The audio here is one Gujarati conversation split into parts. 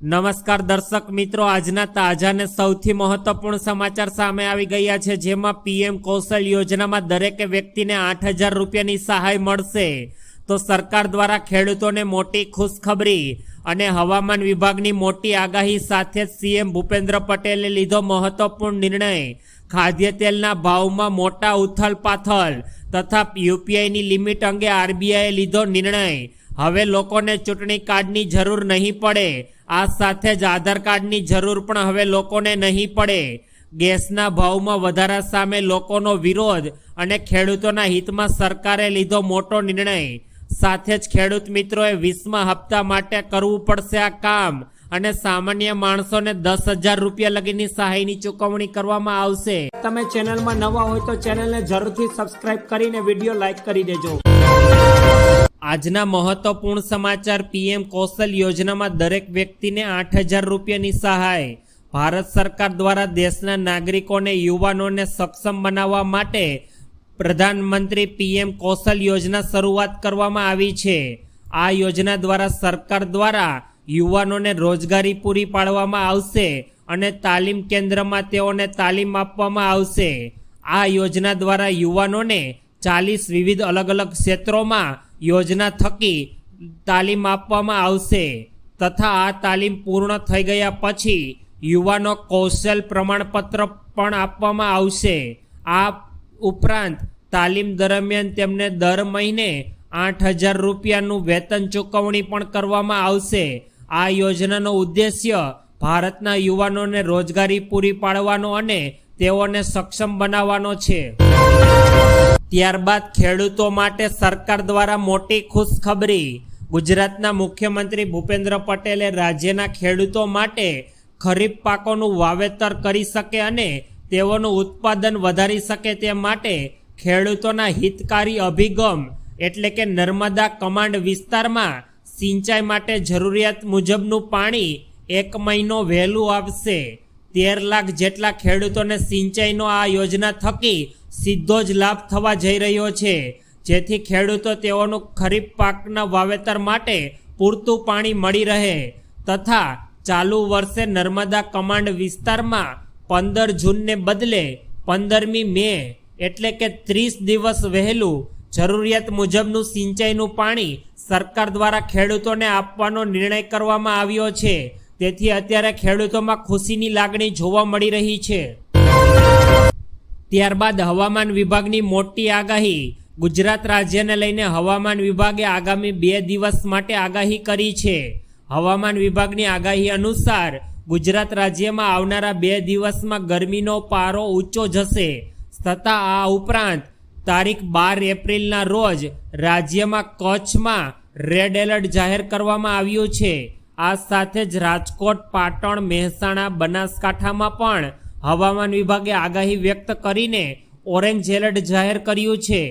નમસ્કાર દર્શક મિત્રો, આજના તાજા ને સૌથી મહત્વપૂર્ણ સમાચાર સામે આવી ગયા છે, જેમાં પીએમ કૌશલ યોજનામાં દરેક વ્યક્તિને 8,000 રૂપિયાની સહાય મળશે. તો સરકાર દ્વારા ખેડૂતોને મોટી ખુશખબરી અને હવામાન વિભાગની મોટી આગાહી સાથે સીએમ ભૂપેન્દ્ર પટેલે લીધો મહત્વપૂર્ણ નિર્ણય. ખાદ્ય તેલના ભાવમાં મોટા ઉથલપાથલ તથા યુપીઆઈની લિમિટ અંગે આરબીઆઈએ લીધો નિર્ણય. હવે લોકોને ચૂંટણી કાર્ડની જરૂર નહીં પડે. આ સાથે જ આધાર કાર્ડની જરૂર પણ હવે લોકોને નહીં પડે. ગેસના ભાવમાં વધારા સામે લોકોનો વિરોધ અને ખેડૂતોના હિતમાં સરકારે લીધો મોટો નિર્ણય. સાથે જ ખેડૂત મિત્રોએ 20મા હપ્તા માટે કરવું પડશે આ કામ અને સામાન્ય માણસોને 10,000 રૂપિયા લગીની સહાયની ચૂકવણી કરવામાં આવશે. તમે ચેનલમાં નવા હોય તો ચેનલને જરૂરથી સબસ્ક્રાઇબ કરીને વિડીયો લાઈક કરી દેજો. આજના મહત્વપૂર્ણ સમાચાર. પીએમ કૌશલ યોજનામાં દરેક વ્યક્તિને 8,000 રૂપિયાની સહાય. ભારત સરકાર દ્વારા દેશના નાગરિકોને યુવાનોને સક્ષમ બનાવવા માટે પ્રધાનમંત્રી પીએમ કૌશલ યોજના શરૂઆત કરવામાં આવી છે. આ યોજના દ્વારા સરકાર દ્વારા યુવાનોને રોજગારી પૂરી પાડવામાં આવશે અને તાલીમ કેન્દ્રમાં તેઓને તાલીમ આપવામાં આવશે. આ યોજના દ્વારા યુવાનોને 40 વિવિધ અલગ અલગ ક્ષેત્રોમાં યોજના થકી તાલીમ આપવામાં આવશે તથા આ તાલીમ પૂર્ણ થઈ ગયા પછી યુવાનો કૌશલ પ્રમાણપત્ર પણ આપવામાં આવશે. આ ઉપરાંત તાલીમ દરમિયાન તેમને દર મહિને 8,000 રૂપિયાનું વેતન ચૂકવણી પણ કરવામાં આવશે. આ યોજનાનો ઉદ્દેશ્ય ભારતના યુવાનોને રોજગારી પૂરી પાડવાનો અને તેઓને સક્ષમ બનાવવાનો છે. ત્યારબાદ ખેડૂતો માટે સરકાર દ્વારા મોટી ખુશખબરી. ગુજરાતના મુખ્યમંત્રી ભૂપેન્દ્ર પટેલે રાજ્યના ખેડૂતો માટે ખરીફ પાકોનું વાવેતર કરી શકે અને તેઓનું ઉત્પાદન વધારી શકે તે માટે ખેડૂતોના હિતકારી અભિગમ એટલે કે નર્મદા કમાન્ડ વિસ્તારમાં સિંચાઈ માટે જરૂરિયાત મુજબનું પાણી 1 મહિનો વહેલું આપશે. 13 લાખ જેટલા ખેડૂતોને સિંચાઈનો આ યોજના થકી સીધો જ લાભ થવા જઈ રહ્યો છે, જેથી ખેડૂતો તેઓનું ખરીફ પાકના વાવેતર માટે પૂરતું પાણી મળી રહે તથા ચાલુ વર્ષે નર્મદા કમાન્ડ વિસ્તારમાં 15 જૂનને બદલે 15મી મે એટલે કે 30 દિવસ વહેલું જરૂરિયાત મુજબનું સિંચાઈનું પાણી સરકાર દ્વારા ખેડૂતોને આપવાનો નિર્ણય કરવામાં આવ્યો છે. તેથી અત્યારે ખેડૂતોમાં ખુશીની લાગણી જોવા મળી રહી છે. ત્યારબાદ હવામાન વિભાગની મોટી આગાહી. ગુજરાત રાજ્યને લઈને હવામાન વિભાગે આગામી 2 દિવસ માટે આગાહી કરી છે. હવામાન વિભાગની આગાહી અનુસાર ગુજરાત રાજ્યમાં આવનારા 2 દિવસમાં ગરમીનો પારો ઊંચો જશે તથા આ ઉપરાંત તારીખ 12 એપ્રિલના રોજ રાજ્યમાં કચ્છમાં રેડ એલર્ટ જાહેર કરવામાં આવ્યું છે. આ સાથે જ રાજકોટ, પાટણ, મહેસાણા, બનાસકાંઠામાં પણ હવામાન વિભાગે આગાહી વ્યક્ત કરીને ઓરેન્જ એલર્ટ જાહેર કર્યું છે.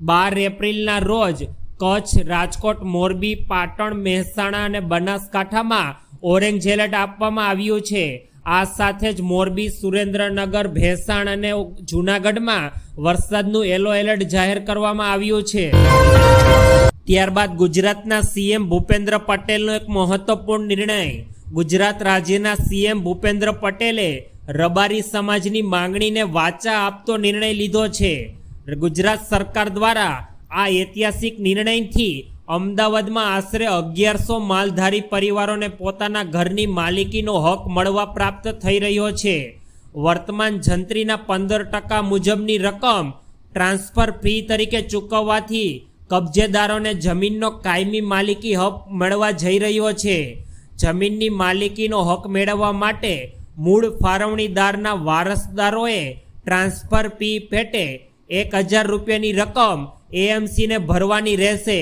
12 એપ્રિલના રોજ કચ્છ, રાજકોટ, મોરબી, પાટણ, મહેસાણા અને બનાસકાંઠામાં ઓરેન્જ એલર્ટ આપવામાં આવ્યું છે. આ સાથે જ મોરબી, સુરેન્દ્રનગર, ભેસાણ અને જૂનાગઢમાં વરસાદનું યલો એલર્ટ જાહેર કરવામાં આવ્યું છે. ત્યારબાદ ગુજરાતના સીએમ ભૂપેન્દ્ર પટેલનો એક મહત્વપૂર્ણ નિર્ણય. ગુજરાત રાજ્યના સીએમ ભૂપેન્દ્ર પટેલે રબારી સમાજની માંગણીને વાચા આપતો નિર્ણય લીધો છે. ગુજરાત સરકાર દ્વારા આ ઐતિહાસિક નિર્ણયથી અમદાવાદમાં આશરે 1100 માલધારી પરિવારોને પોતાના ઘરની માલિકીનો હક મળવા પ્રાપ્ત થઈ રહ્યો છે. વર્તમાન જંત્રીના 15% મુજબની રકમ ટ્રાન્સફર ફી તરીકે ચૂકવવાથી કબજેદારોને જમીનનો કાયમી માલિકી હક મળવા જઈ રહ્યો છે. જમીનની માલિકીનો હક મેળવવા માટે મૂળ ફાળવણીદારના વારસદારોએ ટ્રાન્સફર ફી પેટે 1,000 રૂપિયાની રકમ એએમસીને ભરવાની રહેશે.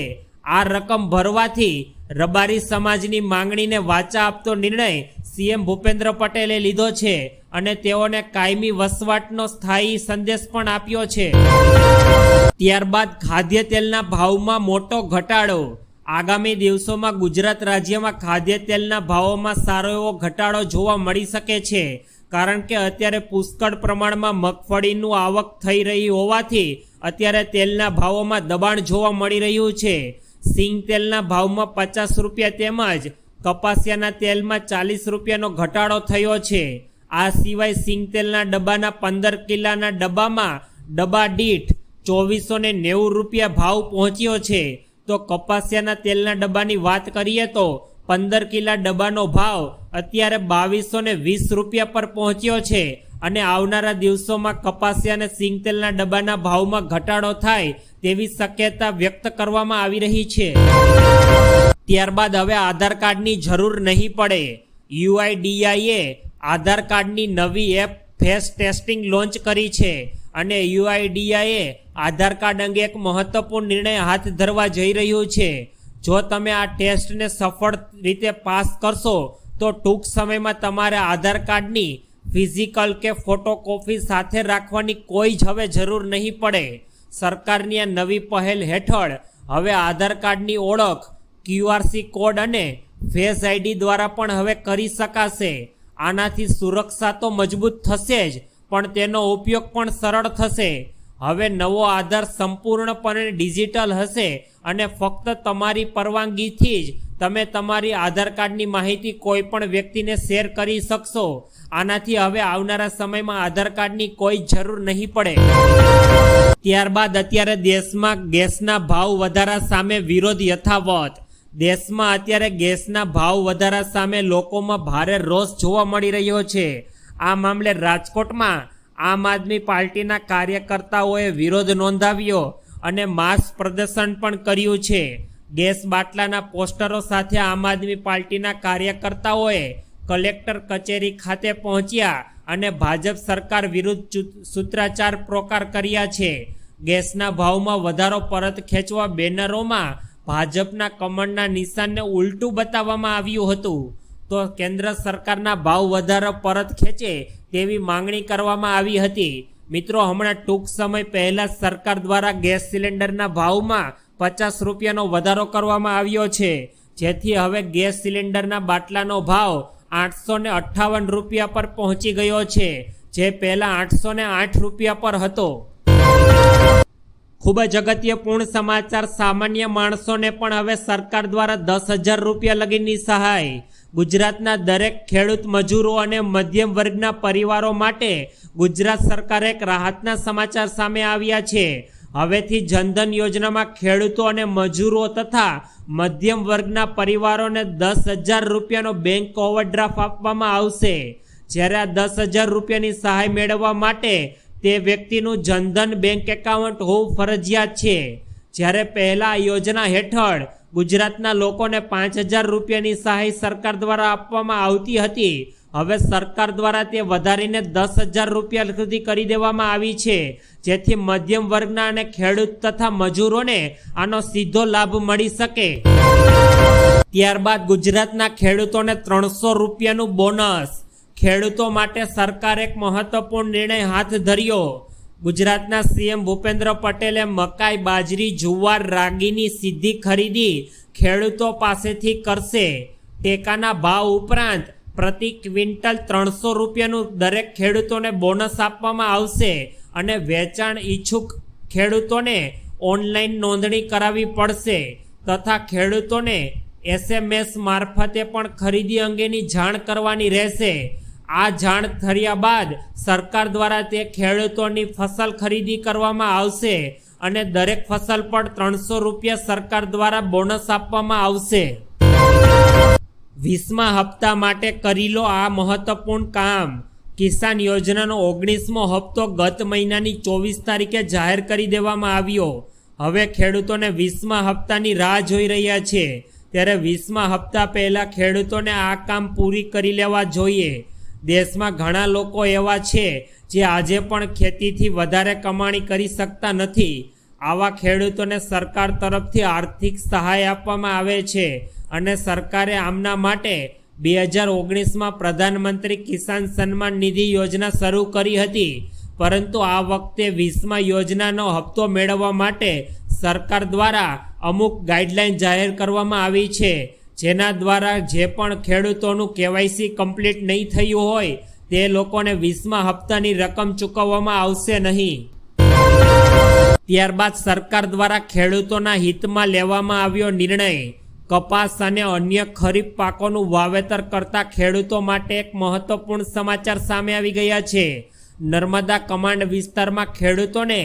આ રકમ ભરવાથી રબારી સમાજની માંગણીને વાચા આપતો નિર્ણય સીએમ ભૂપેન્દ્ર પટેલે લીધો છે અને તેઓને કાયમી વસવાટનો સ્થાયી સંદેશ પણ આપ્યો છે. ત્યારબાદ ખાદ્ય તેલના ભાવમાં મોટો ઘટાડો. આગામી દિવસોમાં ગુજરાત રાજ્યમાં ખાદ્ય તેલના ભાવોમાં સારો એવો ઘટાડો જોવા મળી શકે છે, કારણ કે અત્યારે પુષ્કળ પ્રમાણમાં મગફળીનું આવક થઈ રહી હોવાથી અત્યારે તેલના ભાવોમાં દબાણ જોવા મળી રહ્યું છે. સિંગ તેલના ભાવમાં 50 રૂપિયા તેમજ કપાસિયાના તેલમાં 40 રૂપિયાનો ઘટાડો થયો છે। આ સિવાય સિંગતેલના ડબ્બાના 15 કિલ્લાના ડબ્બામાં ડબ્બા દીઠ 2490 રૂપિયા ભાવ પહોંચ્યો છે। તો કપાસિયાના તેલના ડબ્બાની વાત કરીએ તો 15 કિલ્લા ડબ્બાનો ભાવ અત્યારે 2220 રૂપિયા પર પહોંચ્યો છે અને આવનારા દિવસોમાં કપાસિયા અને સિંગતેલના ડબ્બાના ભાવમાં ઘટાડો થાય તેવી શક્યતા વ્યક્ત કરવામાં આવી રહી છે। ત્યારબાદ હવે આધાર કાર્ડની જરૂર નહીં પડે। UIDAIએ આધાર કાર્ડની નવી એપ ફેસ ટેસ્ટિંગ લોન્ચ કરી છે અને UIDAIએ આધાર કાર્ડ અંગે એક મહત્વપૂર્ણ નિર્ણય હાથ ધરવા જઈ રહ્યું છે। જો તમે આ ટેસ્ટને સફળ રીતે પાસ કરશો તો ટૂંક સમયમાં તમારે આધાર કાર્ડની ફિઝિકલ કે ફોટોકોપી સાથે રાખવાની કોઈ જ હવે જરૂર નહીં પડે। સરકારની આ નવી પહેલ હેઠળ હવે આધાર કાર્ડની ઓળખ QRC કોડ અને ફેસ આઈડી દ્વારા પણ હવે કરી શકાશે। આનાથી સુરક્ષા તો મજબૂત થશે જ પણ તેનો ઉપયોગ પણ સરળ થશે। હવે નવો આધાર સંપૂર્ણપણે ડિજિટલ હશે અને ફક્ત તમારી પરવાનગીથી જ તમે તમારી આધાર કાર્ડની માહિતી કોઈ પણ વ્યક્તિને શેર કરી શકશો। આનાથી હવે આવનારા સમયમાં આધાર કાર્ડની કોઈ જરૂર નહીં પડે। ત્યારબાદ અત્યારે દેશમાં ગેસના ભાવ વધારા સામે વિરોધ યથાવત। દેશમાં અત્યારે ગેસના ભાવ વધારા સામે લોકોમાં ભારે રોષ જોવા મળી રહ્યો છે। આ મામલે રાજકોટમાં આમ આદમી પાર્ટીના કાર્યકર્તાઓએ વિરોધ નોંધાવ્યો અને માસ પ્રદર્શન પણ કર્યું છે। ગેસ બાટલાના પોસ્ટરો સાથે આમ આદમી પાર્ટીના કાર્યકર્તાઓએ કલેક્ટર કચેરી ખાતે પહોંચ્યા અને ભાજપ સરકાર વિરુદ્ધ સૂત્રોચ્ચાર પ્રકાર કર્યા છે। ગેસના ભાવમાં વધારો પરત ખેંચવા બેનરોમાં ભાજપના કમળના નિશાનને ઉલટું બતાવવામાં આવ્યું હતું। તો કેન્દ્ર સરકારના ભાવ વધારો પરત ખેંચે તેવી માંગણી કરવામાં આવી હતી। મિત્રો, હમણાં ટૂંક સમય પહેલા સરકાર દ્વારા ગેસ સિલિન્ડરના ભાવમાં 50 રૂપિયાનો વધારો કરવામાં આવ્યો છે, જેથી હવે ગેસ સિલિન્ડરના બાટલાનો ભાવ 858 રૂપિયા પર પહોંચી ગયો છે, જે પહેલા 808 રૂપિયા પર હતો। ખૂબ જ અગત્યપૂર્ણ સમાચાર, સામાન્ય માણસોને પણ હવે સરકાર દ્વારા 10,000 રૂપિયા લગીની સહાય। ગુજરાતના દરેક ખેડૂત મજૂરો અને મધ્યમ વર્ગના પરિવારો માટે ગુજરાત સરકારે એક રાહતના સમાચાર સામે આવ્યા છે। હવેથી જનધન યોજનામાં ખેડૂતો અને મજૂરો તથા મધ્યમ વર્ગના પરિવારોને 10,000 રૂપિયાનો બેંક ઓવરડ્રાફ્ટ આપવામાં આવશે। જ્યારે આ 10,000 રૂપિયાની સહાય મેળવવા માટે તે વ્યક્તિનું જનધન બેંક એકાઉન્ટ હોવું ફરજિયાત છે। જ્યારે પહેલા આ યોજના હેઠળ ગુજરાતના લોકોને 5,000 રૂપિયાની સહાય સરકાર દ્વારા આપવામાં આવતી હતી। હવે સરકાર દ્વારા તે વધારીને 10,000 રૂપિયા સુધી કરી દેવામાં આવી છે, જેથી મધ્યમ વર્ગના અને ખેડૂત તથા મજૂરોને આનો સીધો લાભ મળી શકે। ત્યારબાદ ગુજરાતના ખેડૂતોને 300 રૂપિયાનું બોનસ। ખેડૂતો માટે સરકારે એક મહત્વપૂર્ણ નિર્ણય હાથ ધર્યો। ગુજરાતના CM ભૂપેન્દ્ર પટેલે મકાઈ, બાજરી, જુવાર, રાગીની સીધી ખરીદી ખેડૂતો પાસેથી કરશે। ટેકાના ભાવ ઉપરાંત પ્રતિ ક્વિન્ટલ 300 રૂપિયાનું દરેક ખેડૂતોને બોનસ આપવામાં આવશે અને વેચાણ ઈચ્છુક ખેડૂતોને ઓનલાઈન નોંધણી કરાવવી પડશે તથા ખેડૂતોને SMS મારફતે પણ ખરીદી અંગેની જાણ કરવાની રહેશે। આ જાણ થયા બાદ સરકાર દ્વારા તે ખેડૂતોની ફસલ ખરીદી કરવામાં આવશે અને દરેક ફસલ પર 300 રૂપિયા સરકાર દ્વારા બોનસ આપવામાં આવશે। 20મા હપ્તા માટે કરી લો આ મહત્વપૂર્ણ કામ। કિસાન યોજનાનો 19મો હપ્તો ગત મહિનાની 24 તારીખે જાહેર કરી દેવામાં આવ્યો। હવે ખેડૂતોને 20મા હપ્તાની રાહ જોઈ રહ્યા છે, ત્યારે 20મા હપ્તા પહેલા ખેડૂતોને આ કામ પૂરી કરી લેવા જોઈએ। દેશમાં ઘણા લોકો એવા છે જે આજે પણ ખેતીથી વધારે કમાણી કરી શકતા નથી। આવા ખેડૂતોને સરકાર તરફથી આર્થિક સહાય આપવામાં આવે છે અને સરકારે આમના માટે 2019માં પ્રધાનમંત્રી કિસાન સન્માન નિધિ યોજના શરૂ કરી હતી, પરંતુ આ વખતે 20મા યોજનાનો હપ્તો મેળવવા માટે સરકાર દ્વારા અમુક ગાઈડલાઈન જાહેર કરવામાં આવી છે, જેના દ્વારા જે પણ ખેડૂતોનું KYC કમ્પ્લીટ નહીં થયું હોય તે લોકોને 20મા હપ્તાની રકમ ચૂકવવામાં આવશે નહીં। ત્યારબાદ સરકાર દ્વારા ખેડૂતોના હિતમાં લેવામાં આવ્યો નિર્ણય। કપાસ અને અન્ય ખરીફ પાકોનું વાવેતર કરતા ખેડૂતો માટે એક મહત્વપૂર્ણ સમાચાર સામે આવી ગયા છે. નર્મદા કમાન્ડ વિસ્તારમાં ખેડૂતોને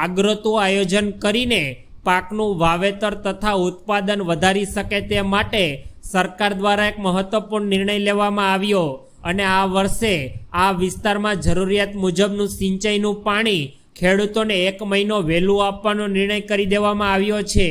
આગોતરું આયોજન કરીને પાકનું વાવેતર તથા ઉત્પાદન વધારી શકે તે માટે સરકાર દ્વારા એક મહત્વપૂર્ણ નિર્ણય લેવામાં આવ્યો અને આ વર્ષે આ વિસ્તારમાં જરૂરિયાત મુજબનું સિંચાઈનું પાણી ખેડૂતોને 1 મહિનો વહેલું આપવાનો નિર્ણય કરી દેવામાં આવ્યો છે.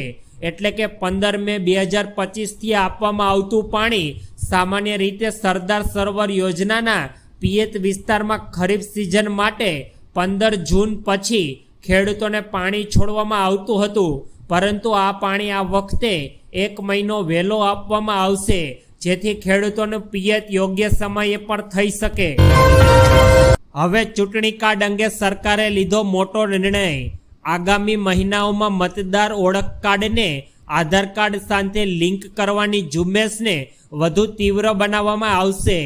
એટલે કે 15 મે 2025થી આપવામાં આવતું પાણી સામાન્ય રીતે સરદાર સરોવર યોજનાના પિયત વિસ્તારમાં ખરીફ સિઝન માટે 15 જૂન પછી ખેડૂતોને પાણી છોડવામાં આવતું હતું, પરંતુ આ પાણી આ વખતે 1 મહિનો વહેલો આપવામાં આવશે, જેથી ખેડૂતોનું પિયત યોગ્ય સમયે પણ થઈ શકે. હવે ચૂંટણી કાર્ડ અંગે સરકારે લીધો મોટો નિર્ણય. આગામી મહિનાઓમાં મતદાર ઓળખ કાર્ડને આધાર કાર્ડ સાથે લિંક કરવાની ઝુંબેશને વધુ તીવ્ર બનાવવામાં આવશે.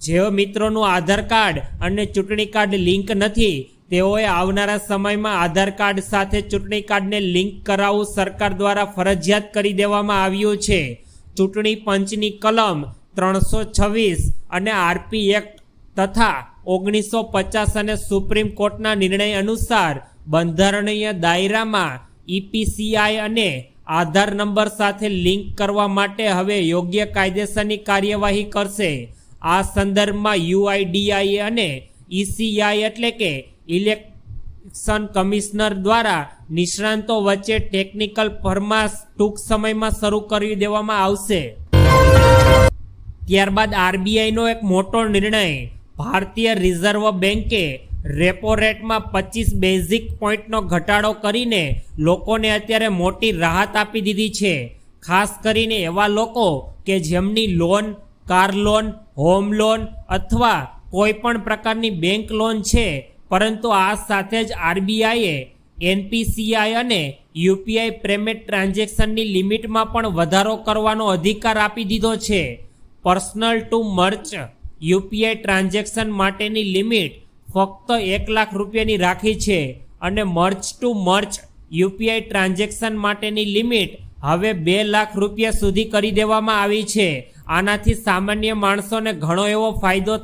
જેઓ મિત્રોનું આધાર કાર્ડ અને ચૂંટણી કાર્ડ લિંક નથી, તેઓએ આવનારા સમયમાં આધાર કાર્ડ સાથે ચૂંટણી કાર્ડને લિંક કરાવવું સરકાર દ્વારા ફરજિયાત કરી દેવામાં આવ્યું છે. ચૂંટણી પંચની કલમ 326 અને આરપી એક્ટ તથા 1950 અને સુપ્રીમ કોર્ટના નિર્ણય અનુસાર બંધારણીય દાયરામાં ઈપીસીઆઈ અને આધાર નંબર સાથે લિંક કરવા માટે હવે યોગ્ય કાયદેસરની કાર્યવાહી કરશે. આ સંદર્ભમાં યુઆઈડીઆઈ અને ઈસીઆઈ એટલે કે ઇલેક્શન કમિશનર દ્વારા નિષ્ણાંતો વચ્ચે ટેકનિકલ પરામર્શ ટૂંક સમયમાં શરૂ કરી દેવામાં આવશે. ત્યારબાદ આરબીઆઈનો એક મોટો નિર્ણય. ભારતીય રિઝર્વ બેન્કે રેપો રેટમાં 25 બેઝિક પોઈન્ટનો ઘટાડો કરીને લોકોને અત્યારે મોટી રાહત આપી દીધી છે. ખાસ કરીને એવા લોકો કે જેમની loan, car loan, home loan અથવા કોઈ પણ પ્રકારની બેંક લોન છે, પરંતુ આ સાથે જ આરબીઆઈએ એનપીસીઆઈ અને યુપીઆઈ પેમેન્ટ ટ્રાન્ઝેક્શનની લિમિટમાં પણ વધારો કરવાનો અધિકાર આપી દીધો છે. પર્સનલ ટુ મર્ચ યુપીઆઈ ટ્રાન્ઝેક્શન માટેની લિમિટ ફક્ત 1 લાખ રૂપિયાની રાખી છે અને મર્ચ ટુ મર્ચ યુપીઆઈ ટ્રાન્ઝેક્શન માટેની લિમિટ હવે 2 લાખ રૂપિયા સુધી કરી દેવામાં આવી છે. આનાથી સામાન્ય માણસોને ઘણો એવો ફાયદો